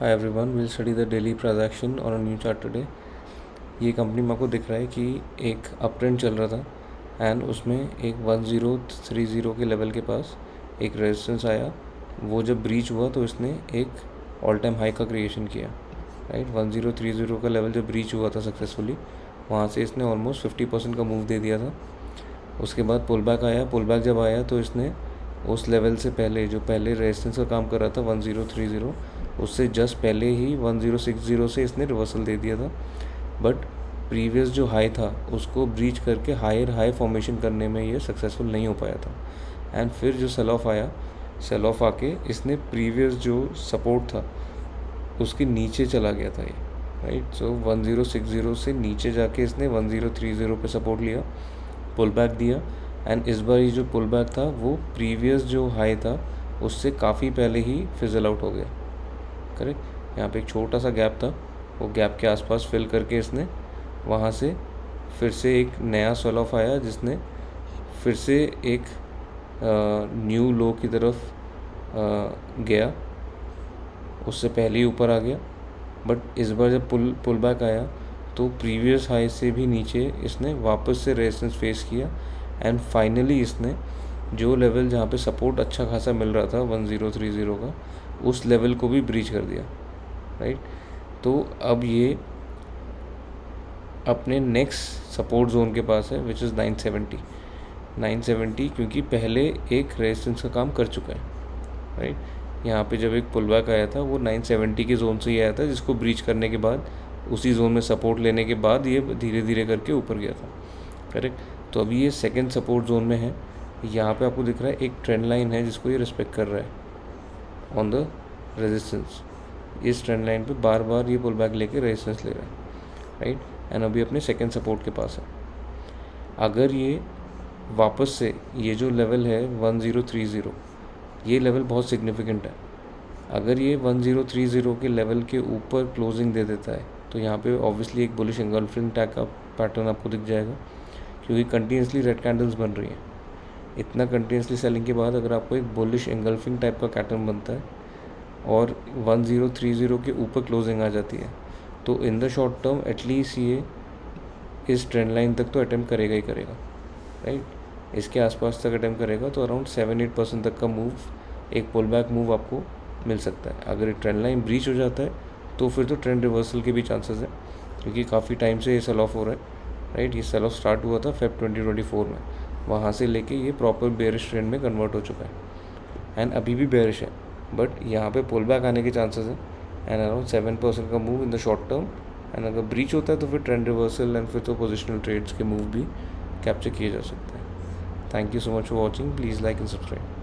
Hi everyone, will study the daily transaction on a new chart today. ये company में आपको दिख रहा है कि एक अप ट्रेंड चल रहा था एंड उसमें एक 1030 के लेवल के पास एक रेजिस्टेंस आया। वो जब ब्रीच हुआ तो इसने एक ऑल टाइम हाई का क्रिएशन किया, राइट। 1030 का लेवल जब ब्रीच हुआ था सक्सेसफुली, वहाँ से इसने ऑलमोस्ट 50% का मूव दे दिया था। उसके बाद पुल बैक आया। पुल बैक जब आया तो इसने उस लेवल से पहले जो पहले रेजिस्टेंस का काम कर रहा था 1030, उससे जस्ट पहले ही 1060 से इसने रिवर्सल दे दिया था। बट प्रीवियस जो हाई था उसको ब्रीच करके हायर हाई फॉर्मेशन करने में ये सक्सेसफुल नहीं हो पाया था। एंड फिर जो सेल ऑफ आया, सेल ऑफ आके इसने प्रीवियस जो सपोर्ट था उसके नीचे चला गया था ये, राइट। सो 1060 से नीचे जाके इसने 1030 पे सपोर्ट लिया, पुल बैक दिया। एंड इस बार ये जो पुल बैक था वो प्रीवियस जो हाई था उससे काफ़ी पहले ही फिजल आउट हो गया, करेक्ट। यहाँ पे एक छोटा सा गैप था, वो गैप के आसपास फिल करके इसने वहाँ से फिर से एक नया सेल ऑफ आया जिसने फिर से एक न्यू लो की तरफ गया, उससे पहले ही ऊपर आ गया। बट इस बार जब पुल बैक आया तो प्रीवियस हाई से भी नीचे इसने वापस से रेजिस्टेंस फेस किया एंड फाइनली इसने जो लेवल जहाँ पे सपोर्ट अच्छा खासा मिल रहा था 1030 का, उस लेवल को भी ब्रीच कर दिया, राइट। तो अब ये अपने नेक्स्ट सपोर्ट जोन के पास है विच इज़ 970, क्योंकि पहले एक रेजिस्टेंस का काम कर चुका है, राइट। यहाँ पे जब एक पुल बैक आया था वो 970 के जोन से ही आया था, जिसको ब्रीच करने के बाद उसी जोन में सपोर्ट लेने के बाद ये धीरे धीरे करके ऊपर गया था, करेक्ट। तो अभी ये सेकंड सपोर्ट जोन में है। यहाँ पे आपको दिख रहा है एक ट्रेंड लाइन है जिसको ये रिस्पेक्ट कर रहा है ऑन द रेजिस्टेंस। इस ट्रेंड लाइन पे बार बार ये पुल बैक लेके रेजिस्टेंस ले रहा है, राइट। एंड अभी अपने सेकंड सपोर्ट के पास है। अगर ये वापस से ये जो लेवल है 1030, ये लेवल बहुत सिग्निफिकेंट है। अगर ये 1030 के लेवल के ऊपर क्लोजिंग दे देता है तो यहाँ पे ऑब्वियसली एक बुलिश एंगल्फिंग टैग का पैटर्न आपको दिख जाएगा, क्योंकि कंटिन्यूसली रेड कैंडल्स बन रही हैं। इतना कंटिन्यूसली सेलिंग के बाद अगर आपको एक बुलिश एंगल्फिंग टाइप का पैटर्न बनता है और 1030 के ऊपर क्लोजिंग आ जाती है तो in the short term at least ये इस ट्रेंड लाइन तक तो अटेम्प्ट करेगा ही करेगा, राइट। इसके आसपास तक अटेम्प्ट करेगा तो अराउंड 7-8% तक का मूव, एक पुल बैक मूव आपको मिल सकता है। अगर ये ट्रेंड लाइन ब्रीच हो जाता है तो फिर तो ट्रेंड रिवर्सल के भी चांसेस हैं, क्योंकि काफ़ी टाइम से ये सेल ऑफ हो रहा है, राइट। ये सेल ऑफ स्टार्ट हुआ था फेब 2024 में, वहाँ से लेके ये प्रॉपर बेरिश ट्रेंड में कन्वर्ट हो चुका है एंड अभी भी बेरिश है। बट यहाँ पे पुल बैक आने के चांसेस हैं एंड अराउंड 7% का move in the short term. And अगर ब्रीच होता है तो फिर ट्रेंड रिवर्सल एंड फिर तो पोजिशनल ट्रेड्स के मूव भी कैप्चर किए जा सकते हैं। Thank you so much for watching, please like and subscribe.